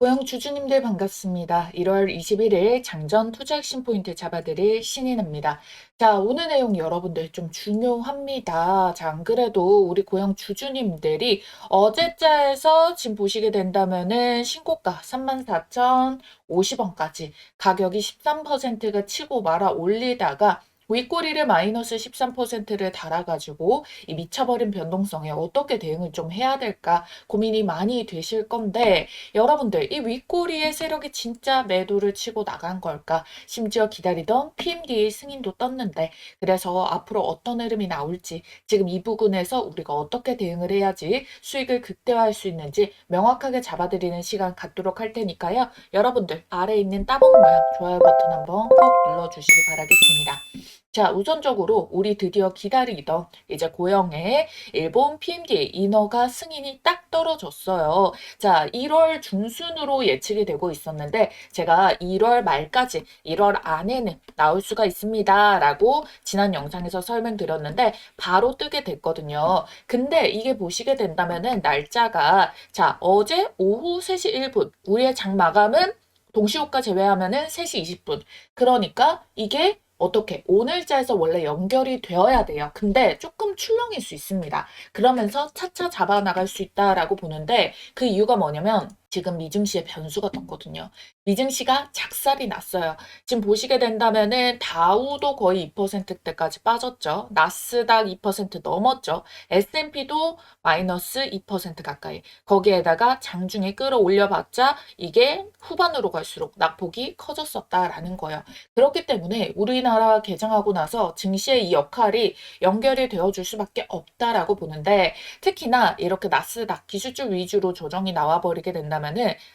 고용 주주님들 반갑습니다. 1월 21일 장전 투자 핵심 포인트 잡아드릴 신인입니다. 자, 오늘 내용 여러분들 좀 중요합니다. 자, 안 그래도 우리 고용 주주님들이 어제자에서 지금 보시게 된다면은 신고가 34,050원까지 가격이 13%가 치고 말아 올리다가 윗꼬리를 마이너스 13%를 달아가지고 이 미쳐버린 변동성에 어떻게 대응을 좀 해야 될까 고민이 많이 되실 건데 여러분들 이 윗꼬리의 세력이 진짜 매도를 치고 나간 걸까? 심지어 기다리던 PMD의 승인도 떴는데 그래서 앞으로 어떤 흐름이 나올지 지금 이 부분에서 우리가 어떻게 대응을 해야지 수익을 극대화할 수 있는지 명확하게 잡아드리는 시간 갖도록 할 테니까요. 여러분들 아래에 있는 따봉 모양 좋아요 버튼 한번 꼭 눌러주시기 바라겠습니다. 자, 우선적으로 우리 드디어 기다리던 이제 고영의 일본 PMD 인허가 승인이 딱 떨어졌어요. 자, 1월 중순으로 예측이 되고 있었는데 제가 1월 말까지 1월 안에는 나올 수가 있습니다. 라고 지난 영상에서 설명드렸는데 바로 뜨게 됐거든요. 근데 이게 보시게 된다면은 날짜가 자, 어제 오후 3시 1분 우리의 장 마감은 동시호가 제외하면은 3시 20분. 그러니까 이게 어떻게 오늘자에서 원래 연결이 되어야 돼요. 근데 조금 출렁일 수 있습니다. 그러면서 차차 잡아나갈 수 있다라고 보는데 그 이유가 뭐냐면 지금 미증시의 변수가 떴거든요. 미증시가 작살이 났어요. 지금 보시게 된다면은 다우도 거의 2%대까지 빠졌죠. 나스닥 2% 넘었죠. S&P도 마이너스 2% 가까이. 거기에다가 장중에 끌어올려봤자 이게 후반으로 갈수록 낙폭이 커졌었다라는 거예요. 그렇기 때문에 우리나라 개장하고 나서 증시의 이 역할이 연결이 되어줄 수밖에 없다라고 보는데 특히나 이렇게 나스닥 기술주 위주로 조정이 나와버리게 된다면은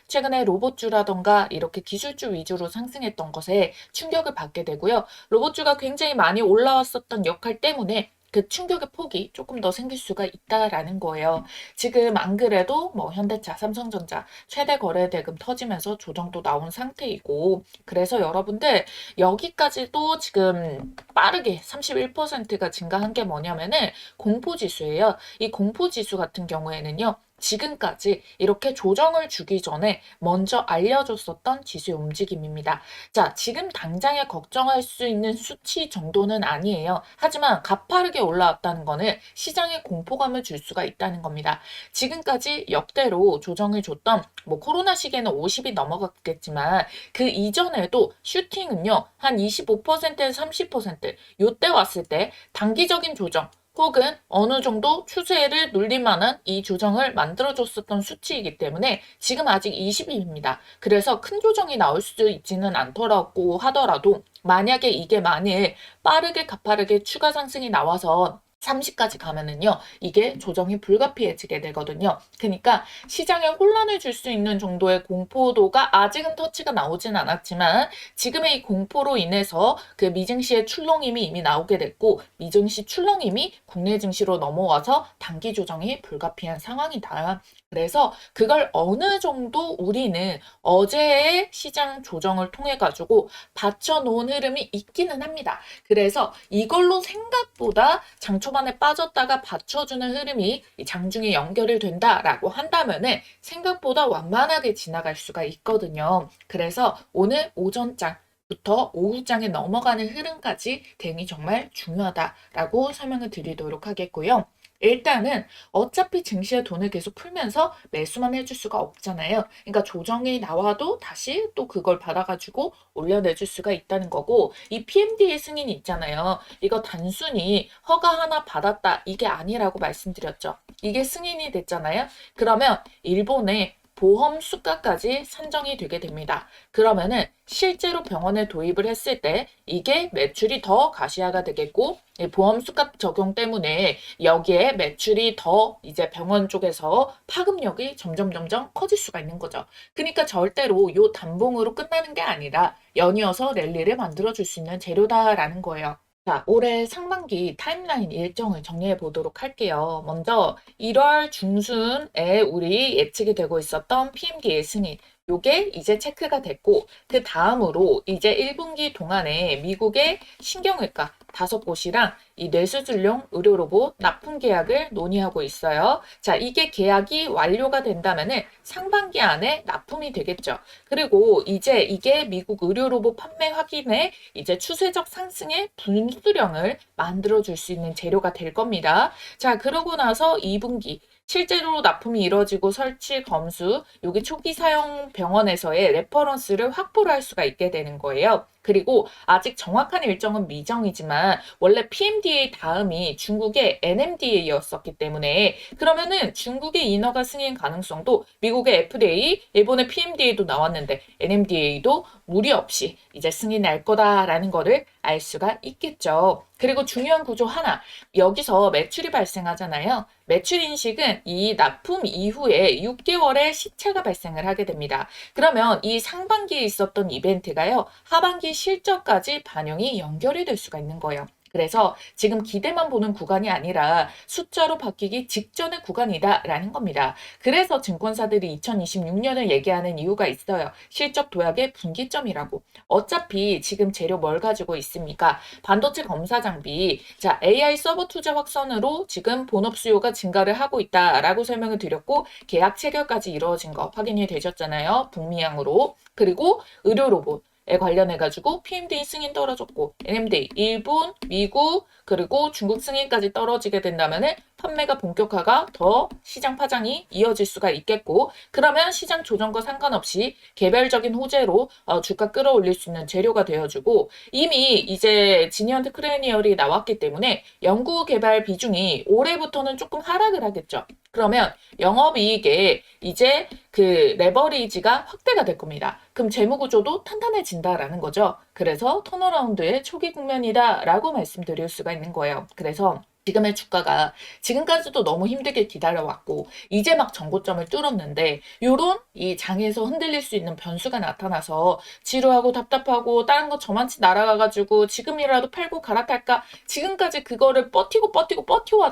최근에 로봇주라던가 이렇게 기술주 위주로 상승했던 것에 충격을 받게 되고요. 로봇주가 굉장히 많이 올라왔었던 역할 때문에 그 충격의 폭이 조금 더 생길 수가 있다라는 거예요. 지금 안 그래도 뭐 현대차, 삼성전자 최대 거래 대금 터지면서 조정도 나온 상태이고 그래서 여러분들 여기까지도 지금 빠르게 31%가 증가한 게 뭐냐면은 공포지수예요. 이 공포지수 같은 경우에는요. 지금까지 이렇게 조정을 주기 전에 먼저 알려줬었던 지수의 움직임입니다. 자, 지금 당장에 걱정할 수 있는 수치 정도는 아니에요. 하지만 가파르게 올라왔다는 거는 시장에 공포감을 줄 수가 있다는 겁니다. 지금까지 역대로 조정을 줬던 뭐 코로나 시기에는 50이 넘어갔겠지만 그 이전에도 슈팅은요. 한 25%에서 30% 요때 왔을 때 단기적인 조정 혹은 어느 정도 추세를 눌릴 만한 이 조정을 만들어줬었던 수치이기 때문에 지금 아직 20입니다. 그래서 큰 조정이 나올 수 있지는 않더라고 하더라도 만약에 이게 만일 빠르게 가파르게 추가 상승이 나와서 30까지 가면은요, 이게 조정이 불가피해지게 되거든요. 그러니까 시장에 혼란을 줄 수 있는 정도의 공포도가 아직은 터치가 나오진 않았지만 지금의 이 공포로 인해서 그 미증시의 출렁임이 이미 나오게 됐고 미증시 출렁임이 국내 증시로 넘어와서 단기 조정이 불가피한 상황이다. 그래서 그걸 어느 정도 우리는 어제의 시장 조정을 통해 가지고 받쳐놓은 흐름이 있기는 합니다. 그래서 이걸로 생각보다 장 초반에 빠졌다가 받쳐주는 흐름이 장중에 연결이 된다라고 한다면은 생각보다 완만하게 지나갈 수가 있거든요. 그래서 오늘 오전장 부터 오후장에 넘어가는 흐름까지 대응이 정말 중요하다라고 설명을 드리도록 하겠고요. 일단은 어차피 증시에 돈을 계속 풀면서 매수만 해줄 수가 없잖아요. 그러니까 조정이 나와도 다시 또 그걸 받아가지고 올려내줄 수가 있다는 거고 이 PMD의 승인이 있잖아요. 이거 단순히 허가 하나 받았다 이게 아니라고 말씀드렸죠. 이게 승인이 됐잖아요. 그러면 일본의 보험 수가까지 산정이 되게 됩니다. 그러면은 실제로 병원에 도입을 했을 때 이게 매출이 더 가시화가 되겠고 보험 수가 적용 때문에 여기에 매출이 더 이제 병원 쪽에서 파급력이 점점 커질 수가 있는 거죠. 그러니까 절대로 요 단봉으로 끝나는 게 아니라 연이어서 랠리를 만들어줄 수 있는 재료다라는 거예요. 자, 올해 상반기 타임라인 일정을 정리해 보도록 할게요. 먼저 1월 중순에 우리 예측이 되고 있었던 PMD의 승인. 요게 이제 체크가 됐고, 그 다음으로 이제 1분기 동안에 미국의 신경외과 5곳이랑 이 뇌수술용 의료로봇 납품 계약을 논의하고 있어요. 자, 이게 계약이 완료가 된다면은 상반기 안에 납품이 되겠죠. 그리고 이제 이게 미국 의료로봇 판매 확인에 이제 추세적 상승의 분수령을 만들어줄 수 있는 재료가 될 겁니다. 자, 그러고 나서 2분기 실제로 납품이 이뤄지고 설치, 검수, 여기 초기 사용 병원에서의 레퍼런스를 확보를 할 수가 있게 되는 거예요. 그리고 아직 정확한 일정은 미정이지만 원래 PMDA 다음이 중국의 NMDA였었기 때문에 그러면은 중국의 인허가 승인 가능성도 미국의 FDA, 일본의 PMDA도 나왔는데 NMDA도 무리 없이 이제 승인할 거다라는 거를 알 수가 있겠죠. 그리고 중요한 구조 하나, 여기서 매출이 발생하잖아요. 매출 인식은 이 납품 이후에 6개월의 시차가 발생을 하게 됩니다. 그러면 이 상반기에 있었던 이벤트가요, 하반기 실적까지 반영이 연결이 될 수가 있는 거예요. 그래서 지금 기대만 보는 구간이 아니라 숫자로 바뀌기 직전의 구간이다라는 겁니다. 그래서 증권사들이 2026년을 얘기하는 이유가 있어요. 실적 도약의 분기점이라고. 어차피 지금 재료 뭘 가지고 있습니까? 반도체 검사 장비. 자, AI 서버 투자 확산으로 지금 본업 수요가 증가를 하고 있다라고 설명을 드렸고, 계약 체결까지 이루어진 거 확인이 되셨잖아요. 북미향으로. 그리고 의료 로봇. 에 관련해가지고 PMDA 승인 떨어졌고 NMDA 일본, 미국 그리고 중국 승인까지 떨어지게 된다면은 판매가 본격화가 더 시장 파장이 이어질 수가 있겠고 그러면 시장 조정과 상관없이 개별적인 호재로 주가 끌어올릴 수 있는 재료가 되어주고 이미 이제 지니언트 크레니얼이 나왔기 때문에 연구 개발 비중이 올해부터는 조금 하락을 하겠죠. 그러면 영업이익에 이제 그 레버리지가 확대가 될 겁니다. 그럼 재무구조도 탄탄해진다라는 거죠. 그래서 턴어라운드의 초기 국면이다라고 말씀드릴 수가 있는 거예요. 그래서 지금의 주가가 지금까지도 너무 힘들게 기다려왔고 이제 막 전고점을 뚫었는데 요런 이 장에서 흔들릴 수 있는 변수가 나타나서 지루하고 답답하고 다른 거 저만치 날아가가지고 지금이라도 팔고 갈아탈까 지금까지 그거를 버티고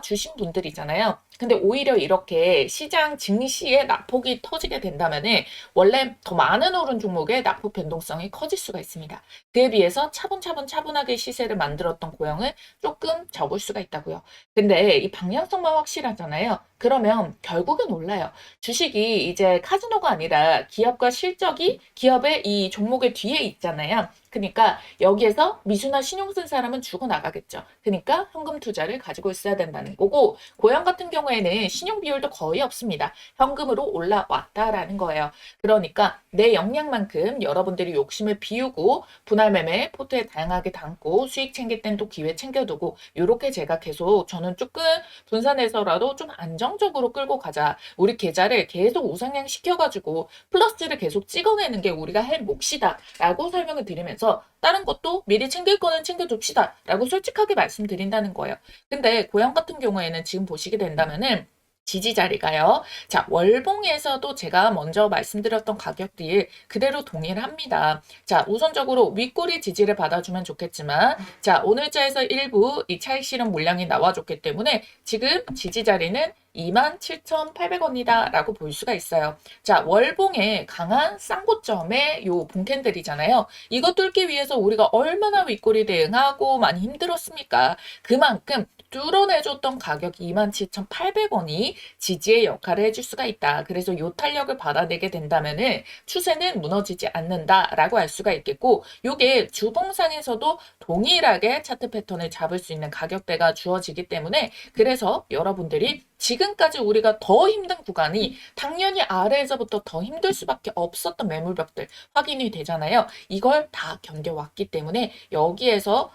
주신 분들이잖아요. 근데 오히려 이렇게 시장 증시에 낙폭이 터지게 된다면은 원래 더 많은 오른 종목의 낙폭 변동성이 커질 수가 있습니다. 그에 비해서 차분하게 시세를 만들었던 고형을 조금 접을 수가 있다고요. 근데 이 방향성만 확실하잖아요. 그러면 결국은 올라요. 주식이 이제 카지노가 아니라 기업과 실적이 기업의 이 종목의 뒤에 있잖아요. 그러니까 여기에서 미수나 신용 쓴 사람은 죽어나가겠죠. 그러니까 현금 투자를 가지고 있어야 된다는 거고 고형 같은 경우에는 신용 비율도 거의 없습니다. 현금으로 올라왔다라는 거예요. 그러니까 내 역량만큼 여러분들이 욕심을 비우고 분할 매매 포트에 다양하게 담고 수익 챙길 땐 또 기회 챙겨두고 이렇게 제가 계속 저는 조금 분산해서라도 좀 안정적으로 끌고 가자. 우리 계좌를 계속 우상향 시켜가지고 플러스를 계속 찍어내는 게 우리가 할 몫이다 라고 설명을 드리면서 다른 것도 미리 챙길 거는 챙겨둡시다 라고 솔직하게 말씀드린다는 거예요. 근데 고향 같은 경우에는 지금 보시게 된다면은 지지 자리가요. 자, 월봉에서도 제가 먼저 말씀드렸던 가격들 그대로 동일합니다. 자, 우선적으로 윗꼬리 지지를 받아주면 좋겠지만 자, 오늘자에서 일부 이 차익 실현 물량이 나와줬기 때문에 지금 지지 자리는 27,800원이다 라고 볼 수가 있어요. 자, 월봉의 강한 쌍고점의 요 봉캔들이잖아요. 이거 뚫기 위해서 우리가 얼마나 윗꼬리 대응하고 많이 힘들었습니까? 그만큼 뚫어내줬던 가격 27,800원이 지지의 역할을 해줄 수가 있다. 그래서 요 탄력을 받아내게 된다면은 추세는 무너지지 않는다라고 알 수가 있겠고 요게 주봉상에서도 동일하게 차트 패턴을 잡을 수 있는 가격대가 주어지기 때문에 그래서 여러분들이 지금까지 우리가 더 힘든 구간이 당연히 아래에서부터 더 힘들 수밖에 없었던 매물벽들 확인이 되잖아요. 이걸 다 견뎌왔기 때문에 여기에서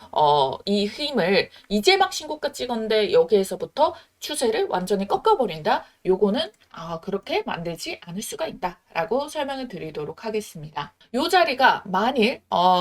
이 힘을 이제 막 신고가 찍었는데 여기에서부터 추세를 완전히 꺾어버린다. 요거는 그렇게 만들지 않을 수가 있다. 라고 설명을 드리도록 하겠습니다. 요 자리가 만일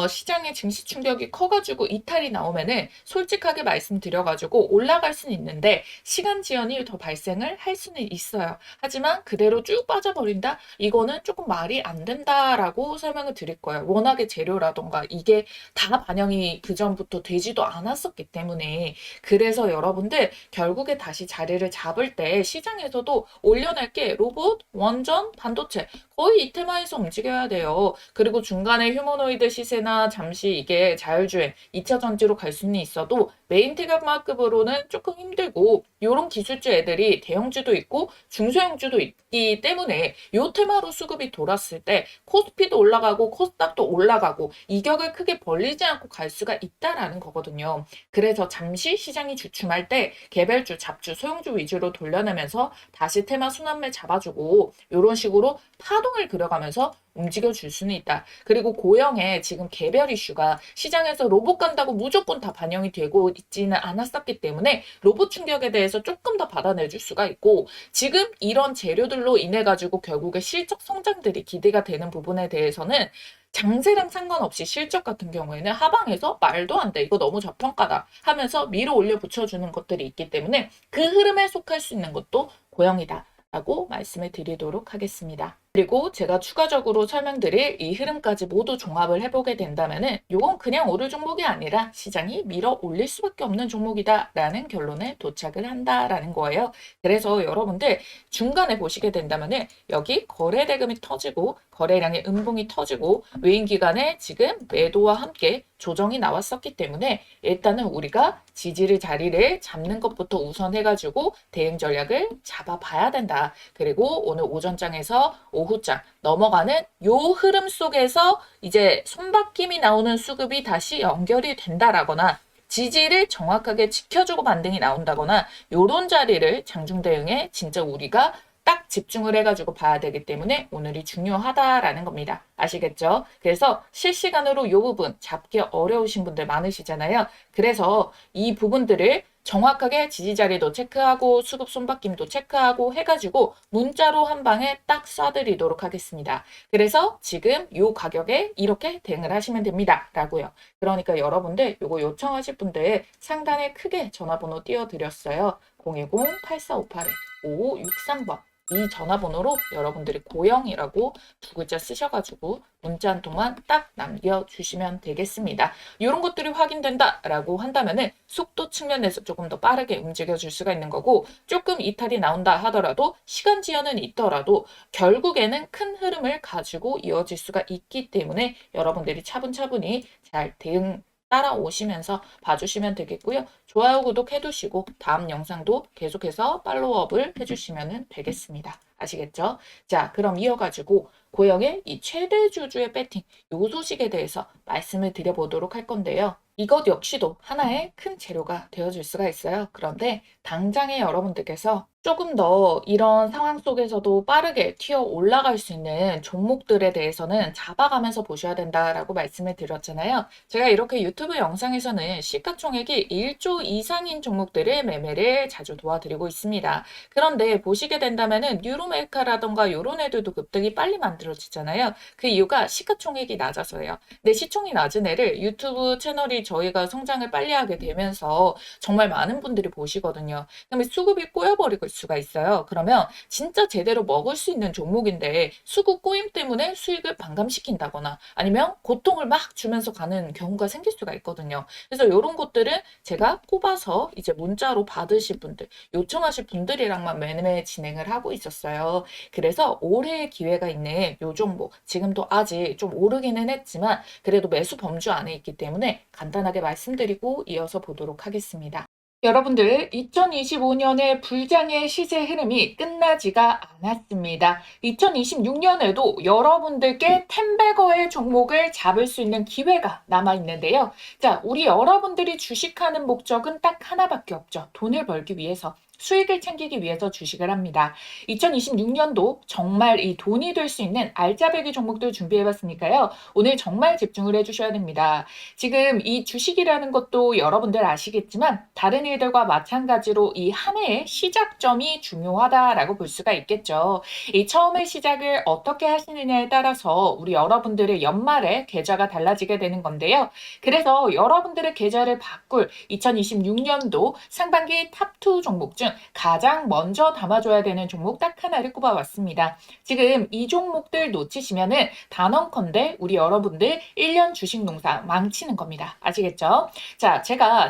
시장의 증시 충격이 커가지고 이탈이 나오면은 솔직하게 말씀드려가지고 올라갈 수는 있는데 시간 지연이 더 발생을 할 수는 있어요. 하지만 그대로 쭉 빠져버린다? 이거는 조금 말이 안 된다라고 설명을 드릴 거예요. 워낙에 재료라던가 이게 다 반영이 그전부터 되지도 않았었기 때문에 그래서 여러분들 결국에 다시 자리를 잡을 때 시장에서도 올려낼 게 로봇, 원전, 반도체 거의 이 테마에서 움직여야 돼요. 그리고 중간에 휴머노이드 시세나 잠시 이게 자율주행, 2차 전지로 갈 수는 있어도 메인 테마급으로는 조금 힘들고 이런 기술주 애들이 대형주도 있고 중소형주도 있기 때문에 이 테마로 수급이 돌았을 때 코스피도 올라가고 코스닥도 올라가고 이격을 크게 벌리지 않고 갈 수가 있다라는 거거든요. 그래서 잠시 시장이 주춤할 때 개별주, 잡주, 소형주 위주로 돌려내면서 다시 테마 순환매 잡아주고 이런 식으로 파동을 그려가면서 움직여줄 수는 있다. 그리고 고영의 지금 개별 이슈가 시장에서 로봇 간다고 무조건 다 반영이 되고 있지는 않았었기 때문에 로봇 충격에 대해서 조금 더 받아내줄 수가 있고 지금 이런 재료들로 인해 가지고 결국에 실적 성장들이 기대가 되는 부분에 대해서는 장세랑 상관없이 실적 같은 경우에는 하방에서 말도 안 돼. 이거 너무 저평가다 하면서 밀어 올려 붙여주는 것들이 있기 때문에 그 흐름에 속할 수 있는 것도 고영이다. 라고 말씀을 드리도록 하겠습니다. 그리고 제가 추가적으로 설명드릴 이 흐름까지 모두 종합을 해보게 된다면은 이건 그냥 오를 종목이 아니라 시장이 밀어 올릴 수밖에 없는 종목이다 라는 결론에 도착을 한다라는 거예요. 그래서 여러분들 중간에 보시게 된다면은 여기 거래 대금이 터지고 거래량의 음봉이 터지고 외인 기간에 지금 매도와 함께 조정이 나왔었기 때문에 일단은 우리가 지지를 자리를 잡는 것부터 우선 해가지고 대응 전략을 잡아봐야 된다. 그리고 오늘 오전장에서 오후장 넘어가는 요 흐름 속에서 이제 손바뀜이 나오는 수급이 다시 연결이 된다라거나 지지를 정확하게 지켜주고 반등이 나온다거나 요런 자리를 장중 대응에 진짜 우리가 딱 집중을 해가지고 봐야 되기 때문에 오늘이 중요하다라는 겁니다. 아시겠죠? 그래서 실시간으로 이 부분 잡기 어려우신 분들 많으시잖아요. 그래서 이 부분들을 정확하게 지지 자리도 체크하고 수급 손바뀜도 체크하고 해가지고 문자로 한 방에 딱 쏴드리도록 하겠습니다. 그래서 지금 이 가격에 이렇게 대응을 하시면 됩니다. 라고요. 그러니까 여러분들 이거 요청하실 분들 상단에 크게 전화번호 띄워드렸어요. 010-8458-5563번. 이 전화번호로 여러분들이 고영이라고 두 글자 쓰셔가지고 문자 한 통만 딱 남겨주시면 되겠습니다. 이런 것들이 확인된다라고 한다면은 속도 측면에서 조금 더 빠르게 움직여줄 수가 있는 거고 조금 이탈이 나온다 하더라도 시간 지연은 있더라도 결국에는 큰 흐름을 가지고 이어질 수가 있기 때문에 여러분들이 차분차분히 잘 대응 따라오시면서 봐주시면 되겠고요. 좋아요, 구독 해두시고 다음 영상도 계속해서 팔로우업을 해주시면 되겠습니다. 아시겠죠? 자, 그럼 이어가지고 고영의 이 최대 주주의 배팅 요 소식에 대해서 말씀을 드려보도록 할 건데요. 이것 역시도 하나의 큰 재료가 되어줄 수가 있어요. 그런데 당장에 여러분들께서 조금 더 이런 상황 속에서도 빠르게 튀어 올라갈 수 있는 종목들에 대해서는 잡아가면서 보셔야 된다라고 말씀을 드렸잖아요. 제가 이렇게 유튜브 영상에서는 시가총액이 1조 이상인 종목들의 매매를 자주 도와드리고 있습니다. 그런데 보시게 된다면은 뉴로메카라던가 요런 애들도 급등이 빨리 만들어지잖아요. 그 이유가 시가총액이 낮아서예요. 근데 시총이 낮은 애를 유튜브 채널이 저희가 성장을 빨리 하게 되면서 정말 많은 분들이 보시거든요. 그러면 수급이 꼬여버리고 수가 있어요. 그러면 진짜 제대로 먹을 수 있는 종목인데 수급 꼬임 때문에 수익을 반감시킨다거나 아니면 고통을 막 주면서 가는 경우가 생길 수가 있거든요. 그래서 이런 것들은 제가 꼽아서 이제 문자로 받으실 분들, 요청하실 분들이랑만 매매 진행을 하고 있었어요. 그래서 올해의 기회가 있는 요 종목, 지금도 아직 좀 오르기는 했지만 그래도 매수 범주 안에 있기 때문에 간단하게 말씀드리고 이어서 보도록 하겠습니다. 여러분들 2025년의 불장의 시세 흐름이 끝나지가 않았습니다. 2026년에도 여러분들께 텐베거의 종목을 잡을 수 있는 기회가 남아있는데요. 자, 우리 여러분들이 주식하는 목적은 딱 하나밖에 없죠. 돈을 벌기 위해서. 수익을 챙기기 위해서 주식을 합니다. 2026년도 정말 이 돈이 될 수 있는 알짜배기 종목들 준비해봤으니까요. 오늘 정말 집중을 해주셔야 됩니다. 지금 이 주식이라는 것도 여러분들 아시겠지만 다른 일들과 마찬가지로 이 한 해의 시작점이 중요하다라고 볼 수가 있겠죠. 이 처음의 시작을 어떻게 하시느냐에 따라서 우리 여러분들의 연말에 계좌가 달라지게 되는 건데요. 그래서 여러분들의 계좌를 바꿀 2026년도 상반기 탑2 종목 중 중 가장 먼저 담아줘야 되는 종목 딱 하나를 꼽아왔습니다. 지금 이 종목들 놓치시면은 단언컨대 우리 여러분들 1년 주식 농사 망치는 겁니다. 아시겠죠? 자,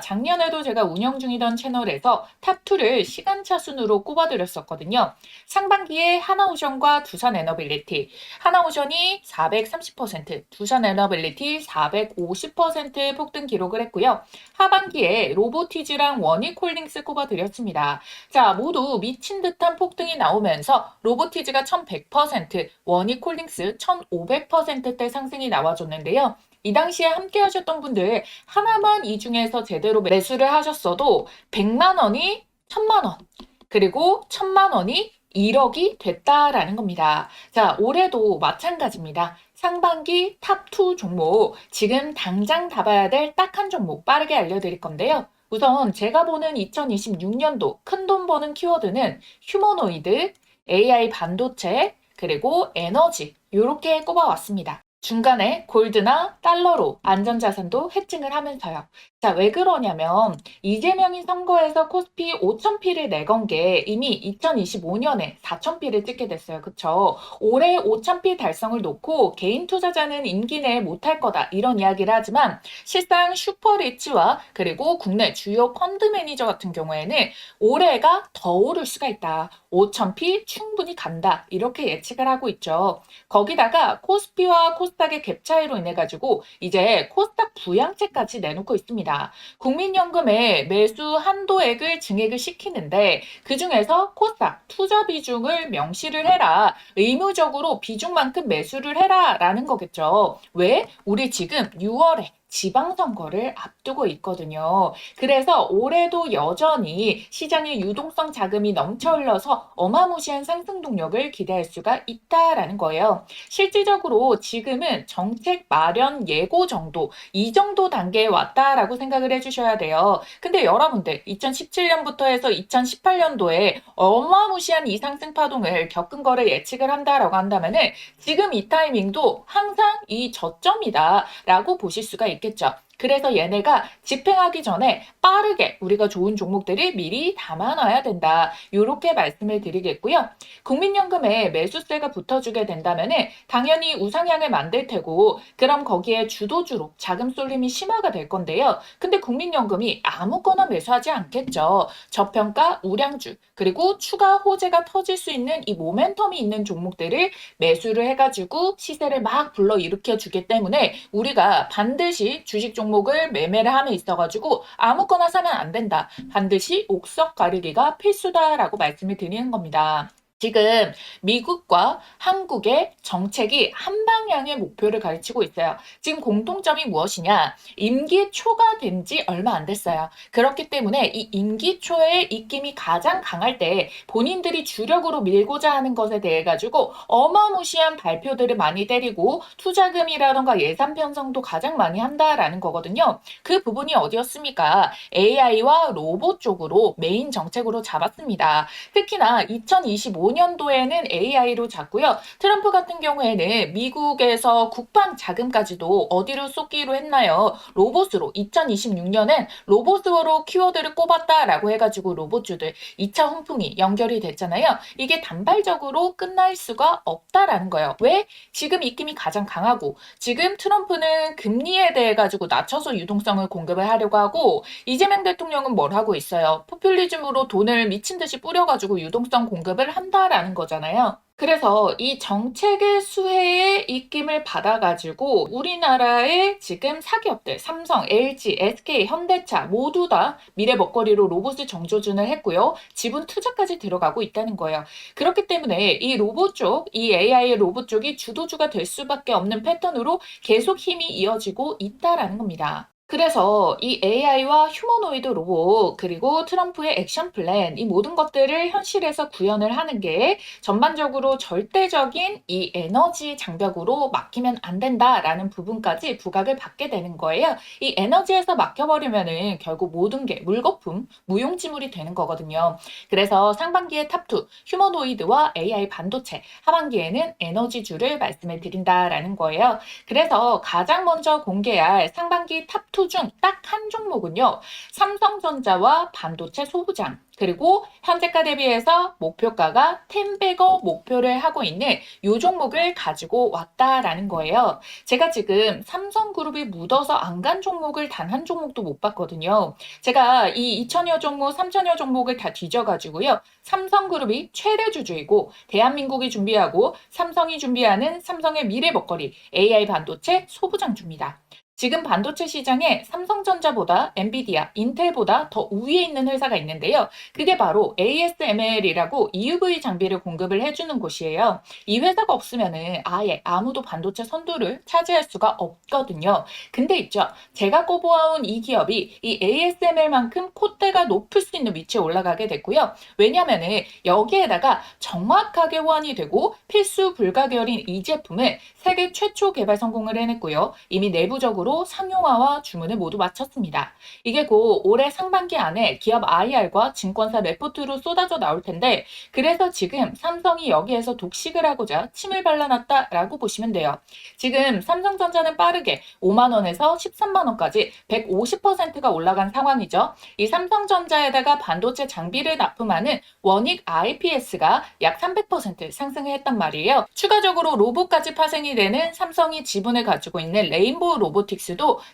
작년에도 제가 운영 중이던 채널에서 탑2를 시간차 순으로 꼽아드렸었거든요. 상반기에 하나오션과 두산에너빌리티, 하나오션이 430%, 두산에너빌리티 450% 폭등 기록을 했고요. 하반기에 로보티즈랑 원익홀딩스 꼽아드렸습니다. 자, 모두 미친 듯한 폭등이 나오면서 로보티즈가 1100%, 원익홀딩스 1500%대 상승이 나와줬는데요. 이 당시에 함께 하셨던 분들 하나만 이 중에서 제대로 매수를 하셨어도 100만 원이 1000만 원, 그리고 1000만 원이 1억이 됐다라는 겁니다. 자, 올해도 마찬가지입니다. 상반기 탑2 종목, 지금 당장 잡아야 될 딱 한 종목 빠르게 알려드릴 건데요. 우선 제가 보는 2026년도 큰돈 버는 키워드는 휴머노이드, AI 반도체, 그리고 에너지 이렇게 꼽아왔습니다. 중간에 골드나 달러로 안전자산도 해칭을 하면서요. 자, 왜 그러냐면 이재명이 선거에서 코스피 5,000피를 내건 게 이미 2025년에 4,000피를 찍게 됐어요. 그쵸? 올해 5,000피 달성을 놓고 개인 투자자는 임기 내에 못할 거다 이런 이야기를 하지만 실상 슈퍼리치와 그리고 국내 주요 펀드 매니저 같은 경우에는 올해가 더 오를 수가 있다. 5,000피 충분히 간다. 이렇게 예측을 하고 있죠. 거기다가 코스피와 코스닥의 갭 차이로 인해 가지고 이제 코스닥 부양책까지 내놓고 있습니다. 국민연금의 매수 한도액을 증액을 시키는데 그중에서 코스닥 투자 비중을 명시를 해라. 의무적으로 비중만큼 매수를 해라 라는 거겠죠. 왜? 우리 지금 6월에 지방선거를 앞두고 있거든요. 그래서 올해도 여전히 시장의 유동성 자금이 넘쳐 흘러서 어마무시한 상승 동력을 기대할 수가 있다라는 거예요. 실질적으로 지금은 정책 마련 예고 정도, 이 정도 단계에 왔다라고 생각을 해주셔야 돼요. 근데 여러분들 2017년부터 해서 2018년도에 어마무시한 이 상승 파동을 겪은 거를 예측을 한다라고 한다면은 지금 이 타이밍도 항상 이 저점이다라고 보실 수가 있겠죠. 그래서 얘네가 집행하기 전에 빠르게 우리가 좋은 종목들을 미리 담아놔야 된다. 이렇게 말씀을 드리겠고요. 국민연금에 매수세가 붙어주게 된다면 당연히 우상향을 만들 테고 그럼 거기에 주도주로 자금 쏠림이 심화가 될 건데요. 근데 국민연금이 아무거나 매수하지 않겠죠. 저평가 우량주 그리고 추가 호재가 터질 수 있는 이 모멘텀이 있는 종목들을 매수를 해가지고 시세를 막 불러일으켜 주기 때문에 우리가 반드시 주식 종목을 매매를 함에 있어가지고 아무거나 사면 안 된다. 반드시 옥석 가리기가 필수다라고 말씀을 드리는 겁니다. 지금 미국과 한국의 정책이 한 방향의 목표를 가르치고 있어요. 지금 공통점이 무엇이냐? 임기 초가 된 지 얼마 안 됐어요. 그렇기 때문에 이 임기 초의 입김이 가장 강할 때 본인들이 주력으로 밀고자 하는 것에 대해 가지고 어마무시한 발표들을 많이 때리고 투자금이라던가 예산 편성도 가장 많이 한다라는 거거든요. 그 부분이 어디였습니까? AI와 로봇 쪽으로 메인 정책으로 잡았습니다. 특히나 2025년도에는 AI로 잡고요. 트럼프 같은 경우에는 미국에서 국방 자금까지도 어디로 쏟기로 했나요? 로봇으로 2026년엔 로봇으로 키워드를 꼽았다라고 해가지고 로봇주들 2차 훈풍이 연결이 됐잖아요. 이게 단발적으로 끝날 수가 없다라는 거예요. 왜? 지금 입김이 가장 강하고 지금 트럼프는 금리에 대해 가지고 낮춰서 유동성을 공급을 하려고 하고 이재명 대통령은 뭘 하고 있어요? 포퓰리즘으로 돈을 미친 듯이 뿌려가지고 유동성 공급을 한다라는 거잖아요. 그래서 이 정책의 수혜의 입김을 받아가지고 우리나라의 지금 사기업들 삼성, LG, SK, 현대차 모두 다 미래 먹거리로 로봇을 정조준을 했고요. 지분 투자까지 들어가고 있다는 거예요. 그렇기 때문에 이 로봇 쪽, 이 AI 로봇 쪽이 주도주가 될 수밖에 없는 패턴으로 계속 힘이 이어지고 있다라는 겁니다. 그래서 이 AI와 휴머노이드 로봇 그리고 트럼프의 액션 플랜 이 모든 것들을 현실에서 구현을 하는 게 전반적으로 절대적인 이 에너지 장벽으로 막히면 안 된다라는 부분까지 부각을 받게 되는 거예요. 이 에너지에서 막혀버리면은 결국 모든 게 물거품, 무용지물이 되는 거거든요. 그래서 상반기에 탑2 휴머노이드와 AI 반도체, 하반기에는 에너지주를 말씀을 드린다라는 거예요. 그래서 가장 먼저 공개할 상반기 탑2 탑2 중 딱 한 종목은요. 삼성전자와 반도체 소부장, 그리고 현재가 대비해서 목표가가 10배거 목표를 하고 있는 이 종목을 가지고 왔다라는 거예요. 제가 지금 삼성그룹이 묻어서 안 간 종목을 단 한 종목도 못 봤거든요. 제가 이 2천여 종목, 3천여 종목을 다 뒤져가지고요. 삼성그룹이 최대 주주이고 대한민국이 준비하고 삼성이 준비하는 삼성의 미래 먹거리 AI 반도체 소부장주입니다. 지금 반도체 시장에 삼성전자보다 엔비디아, 인텔보다 더 우위에 있는 회사가 있는데요. 그게 바로 ASML이라고 EUV 장비를 공급을 해주는 곳이에요. 이 회사가 없으면은 아예 아무도 반도체 선두를 차지할 수가 없거든요. 근데 있죠. 제가 꼽아온 이 기업이 이 ASML만큼 콧대가 높을 수 있는 위치에 올라가게 됐고요. 왜냐면은 여기에다가 정확하게 호환이 되고 필수 불가결인 이 제품을 세계 최초 개발 성공을 해냈고요. 이미 내부적으로 상용화와 주문을 모두 마쳤습니다. 이게 곧 올해 상반기 안에 기업 IR과 증권사 레포트로 쏟아져 나올 텐데 그래서 지금 삼성이 여기에서 독식을 하고자 침을 발라놨다라고 보시면 돼요. 지금 삼성전자는 빠르게 5만 원에서 13만 원까지 150%가 올라간 상황이죠. 이 삼성전자에다가 반도체 장비를 납품하는 원익 IPS가 약 300% 상승을 했단 말이에요. 추가적으로 로봇까지 파생이 되는 삼성이 지분을 가지고 있는 레인보우 로보틱스도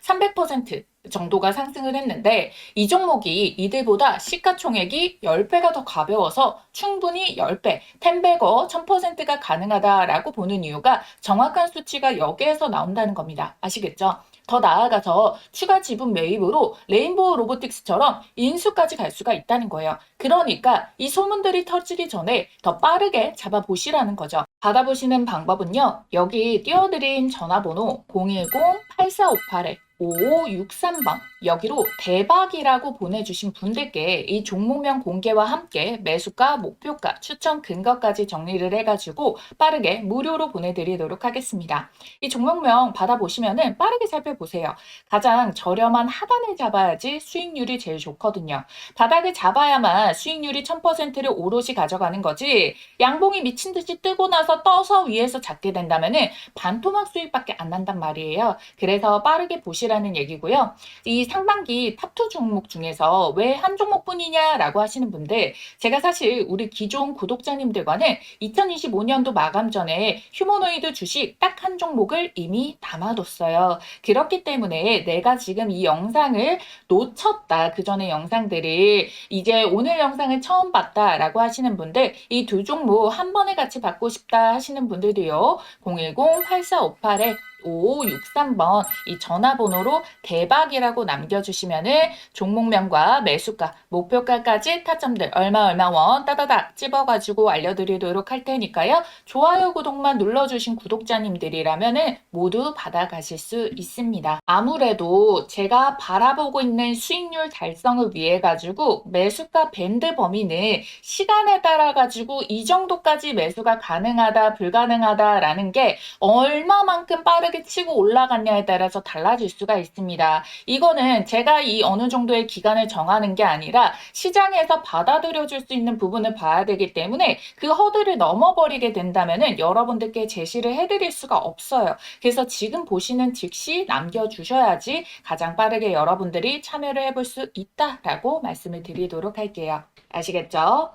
300% 정도가 상승을 했는데 이 종목이 이들보다 시가총액이 10배가 더 가벼워서 충분히 10배, 10배거 1000%가 가능하다라고 보는 이유가 정확한 수치가 여기에서 나온다는 겁니다. 아시겠죠? 더 나아가서 추가 지분 매입으로 레인보우 로보틱스처럼 인수까지 갈 수가 있다는 거예요. 그러니까 이 소문들이 터지기 전에 더 빠르게 잡아보시라는 거죠. 받아보시는 방법은요. 여기 띄워드린 전화번호 010-8458에 5563번 여기로 대박이라고 보내주신 분들께 이 종목명 공개와 함께 매수가, 목표가, 추천 근거까지 정리를 해가지고 빠르게 무료로 보내드리도록 하겠습니다. 이 종목명 받아보시면은 빠르게 살펴보세요. 가장 저렴한 하단을 잡아야지 수익률이 제일 좋거든요. 바닥을 잡아야만 수익률이 1000%를 오롯이 가져가는 거지 양봉이 미친 듯이 뜨고 나서 떠서 위에서 잡게 된다면은 반토막 수익밖에 안 난단 말이에요. 그래서 빠르게 보시라는 얘기고요. 이 상반기 탑2 종목 중에서 왜 한 종목뿐이냐라고 하시는 분들 제가 사실 우리 기존 구독자님들과는 2025년도 마감 전에 휴머노이드 주식 딱 한 종목을 이미 담아뒀어요. 그렇기 때문에 내가 지금 이 영상을 놓쳤다. 그 전에 영상들을 이제 오늘 영상을 처음 봤다라고 하시는 분들 이 두 종목 한 번에 같이 받고 싶다 하시는 분들도요. 010-8458에 5563번 이 전화번호로 대박이라고 남겨주시면은 종목명과 매수가, 목표가까지 타점들 얼마 원 따다닥 찝어가지고 알려드리도록 할 테니까요. 좋아요, 구독만 눌러주신 구독자님들이라면은 모두 받아가실 수 있습니다. 아무래도 제가 바라보고 있는 수익률 달성을 위해 가지고 매수가 밴드 범위는 시간에 따라 가지고 이 정도까지 매수가 가능하다, 불가능하다라는 게 얼마만큼 빠르게 치고 올라갔냐에 따라서 달라질 수가 있습니다. 이거는 제가 이 어느 정도의 기간을 정하는 게 아니라 시장에서 받아들여줄 수 있는 부분을 봐야 되기 때문에 그 허들을 넘어버리게 된다면은 여러분들께 제시를 해드릴 수가 없어요. 그래서 지금 보시는 즉시 남겨주셔야지 가장 빠르게 여러분들이 참여를 해볼 수 있다라고 말씀을 드리도록 할게요. 아시겠죠?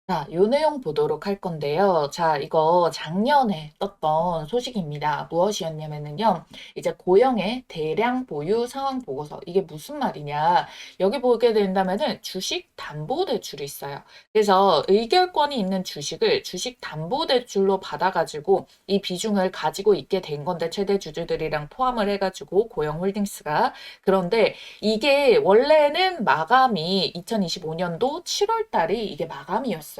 자, 요 내용 보도록 할 건데요. 자, 이거 작년에 떴던 소식입니다. 무엇이었냐면요. 이제 고영의 대량 보유 상황 보고서. 이게 무슨 말이냐. 여기 보게 된다면은 주식 담보 대출이 있어요. 그래서 의결권이 있는 주식을 주식 담보 대출로 받아가지고 이 비중을 가지고 있게 된 건데 최대 주주들이랑 포함을 해가지고 고영 홀딩스가. 그런데 이게 원래는 마감이 2025년도 7월 달이 이게 마감이었어요.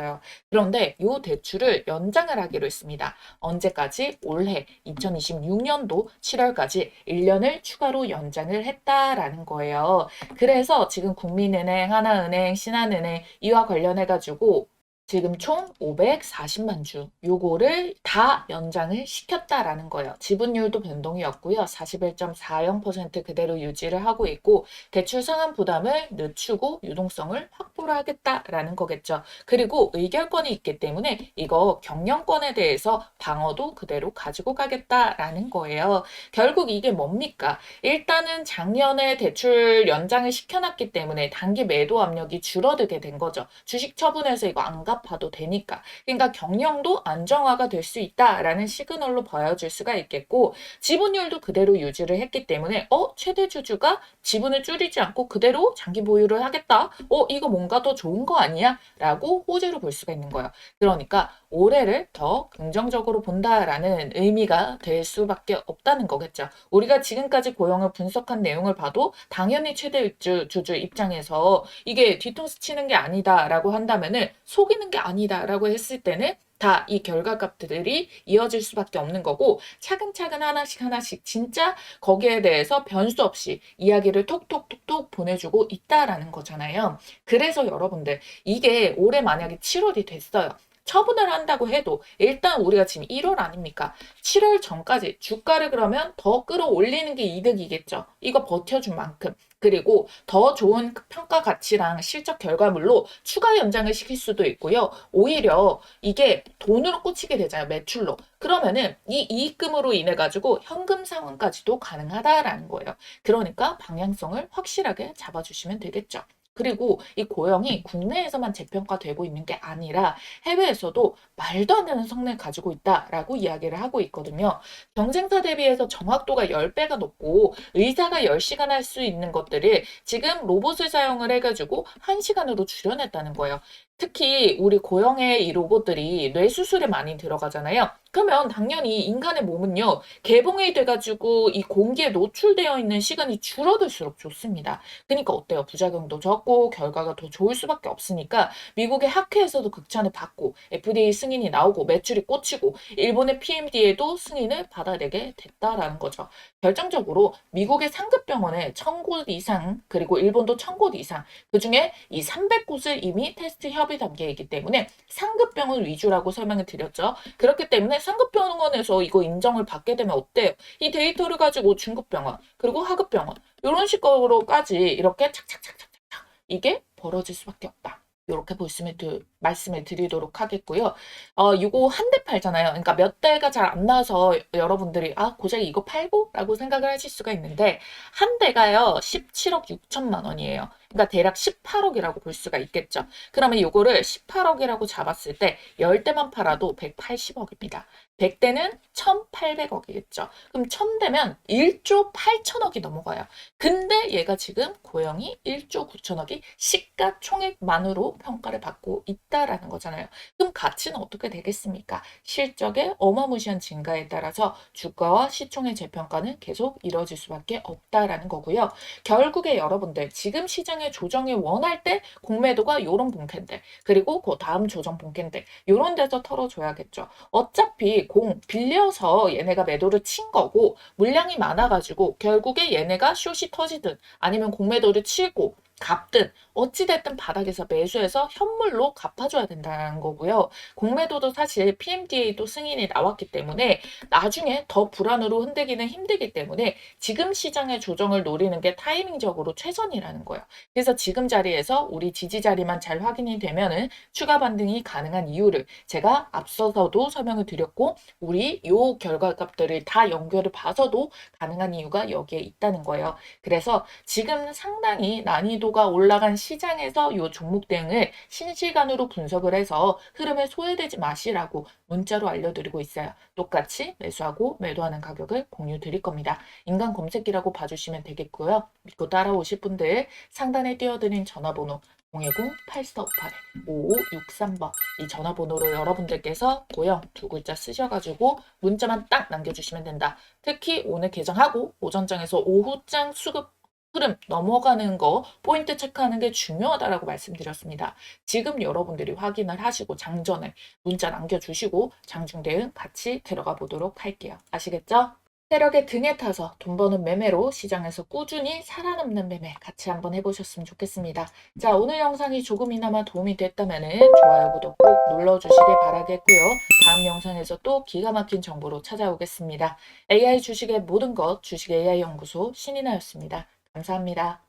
그런데 이 대출을 연장을 하기로 했습니다. 언제까지? 올해 2026년도 7월까지 1년을 추가로 연장을 했다라는 거예요. 그래서 지금 국민은행, 하나은행, 신한은행 이와 관련해 가지고 지금 총 540만 주 요거를 다 연장을 시켰다라는 거예요. 지분율도 변동이 없고요. 41.40% 그대로 유지를 하고 있고 대출 상환 부담을 늦추고 유동성을 확보를 하겠다라는 거겠죠. 그리고 의결권이 있기 때문에 이거 경영권에 대해서 방어도 그대로 가지고 가겠다라는 거예요. 결국 이게 뭡니까? 일단은 작년에 대출 연장을 시켜놨기 때문에 단기 매도 압력이 줄어들게 된 거죠. 주식 처분해서 이거 안 갚아도 되니까. 그러니까 경영도 안정화가 될 수 있다라는 시그널로 보여줄 수가 있겠고 지분율도 그대로 유지를 했기 때문에 최대 주주가 지분을 줄이지 않고 그대로 장기 보유를 하겠다. 이거 뭔가 더 좋은 거 아니야? 라고 호재로 볼 수가 있는 거예요. 그러니까 올해를 더 긍정적으로 본다라는 의미가 될 수밖에 없다는 거겠죠. 우리가 지금까지 고용을 분석한 내용을 봐도 당연히 최대 주주 입장에서 이게 뒤통수 치는 게 아니다라고 한다면은 속이는 게 아니다라고 했을 때는 다 이 결과값들이 이어질 수밖에 없는 거고 차근차근 하나씩 하나씩 진짜 거기에 대해서 변수 없이 이야기를 톡톡톡톡 보내주고 있다라는 거잖아요. 그래서 여러분들 이게 올해 만약에 7월이 됐어요. 처분을 한다고 해도 일단 우리가 지금 1월 아닙니까? 7월 전까지 주가를 그러면 더 끌어올리는 게 이득이겠죠. 이거 버텨준 만큼. 그리고 더 좋은 평가 가치랑 실적 결과물로 추가 연장을 시킬 수도 있고요. 오히려 이게 돈으로 꽂히게 되잖아요. 매출로. 그러면은 이 이익금으로 인해 가지고 현금 상환까지도 가능하다라는 거예요. 그러니까 방향성을 확실하게 잡아주시면 되겠죠. 그리고 이 고영이 국내에서만 재평가되고 있는 게 아니라 해외에서도 말도 안 되는 성능을 가지고 있다라고 이야기를 하고 있거든요. 경쟁사 대비해서 정확도가 10배가 높고 의사가 10시간 할 수 있는 것들을 지금 로봇을 사용을 해가지고 1시간으로 줄여냈다는 거예요. 특히 우리 고영의 이 로봇들이 뇌수술에 많이 들어가잖아요. 그러면 당연히 인간의 몸은요, 개봉이 돼가지고 이 공기에 노출되어 있는 시간이 줄어들수록 좋습니다. 그러니까 어때요? 부작용도 적고 결과가 더 좋을 수밖에 없으니까 미국의 학회에서도 극찬을 받고 FDA 승인이 나오고 매출이 꽂히고 일본의 PMDA도 승인을 받아내게 됐다라는 거죠. 결정적으로 미국의 상급 병원에 1000곳 이상 그리고 일본도 1000곳 이상 그중에 이 300곳을 이미 테스트 협의 단계이기 때문에 상급 병원 위주라고 설명을 드렸죠. 그렇기 때문에 상급 병원에서 이거 인정을 받게 되면 어때요? 이 데이터를 가지고 중급 병원 그리고 하급 병원 이런 식으로까지 이렇게 착착착착착 이게 벌어질 수밖에 없다. 이렇게 말씀을 드리도록 하겠고요. 이거 한 대 팔잖아요. 그러니까 몇 대가 잘 안 나와서 여러분들이 고작 이거 팔고? 라고 생각을 하실 수가 있는데 한 대가요 17억 6천만 원이에요. 그러니까 대략 18억이라고 볼 수가 있겠죠. 그러면 이거를 18억이라고 잡았을 때 10대만 팔아도 180억입니다. 100대는 1800억이겠죠. 그럼 1000대면 1조 8천억이 넘어가요. 근데 얘가 지금 고영이 1조 9천억이 시가총액만으로 평가를 받고 있다라는 거잖아요. 그럼 가치는 어떻게 되겠습니까? 실적의 어마무시한 증가에 따라서 주가와 시총의 재평가는 계속 이뤄질 수밖에 없다라는 거고요. 결국에 여러분들 지금 시장의 조정이 원할 때 공매도가 요런 본캔들 그리고 그 다음 조정 본캔들 요런 데서 털어줘야겠죠. 어차피 공 빌려서 얘네가 매도를 친 거고 물량이 많아가지고 결국에 얘네가 숏이 터지든 아니면 공매도를 치고 갚든 어찌됐든 바닥에서 매수해서 현물로 갚아줘야 된다는 거고요. 공매도도 사실 PMDA도 승인이 나왔기 때문에 나중에 더 불안으로 흔들기는 힘들기 때문에 지금 시장의 조정을 노리는 게 타이밍적으로 최선이라는 거예요. 그래서 지금 자리에서 우리 지지 자리만 잘 확인이 되면은 추가 반등이 가능한 이유를 제가 앞서서도 설명을 드렸고 우리 요 결과값들을 다 연결을 봐서도 가능한 이유가 여기에 있다는 거예요. 그래서 지금 상당히 난이도가 올라간 시장에서 요 종목 대응을 실시간으로 분석을 해서 흐름에 소외되지 마시라고 문자로 알려드리고 있어요. 똑같이 매수하고 매도하는 가격을 공유 드릴 겁니다. 인간 검색기라고 봐주시면 되겠고요. 믿고 따라오실 분들 상단에 띄워드린 전화번호 010-8458-5563번 이 전화번호로 여러분들께서 고영 두 글자 쓰셔가지고 문자만 딱 남겨주시면 된다. 특히 오늘 개장하고 오전장에서 오후장 수급 흐름 넘어가는 거 포인트 체크하는 게 중요하다라고 말씀드렸습니다. 지금 여러분들이 확인을 하시고 장전에 문자 남겨주시고 장중 대응 같이 들어가 보도록 할게요. 아시겠죠? 세력의 등에 타서 돈 버는 매매로 시장에서 꾸준히 살아남는 매매 같이 한번 해보셨으면 좋겠습니다. 자, 오늘 영상이 조금이나마 도움이 됐다면 좋아요, 구독 꼭 눌러주시길 바라겠고요. 다음 영상에서 또 기가 막힌 정보로 찾아오겠습니다. AI 주식의 모든 것 주식 AI 연구소 신인아였습니다. 감사합니다.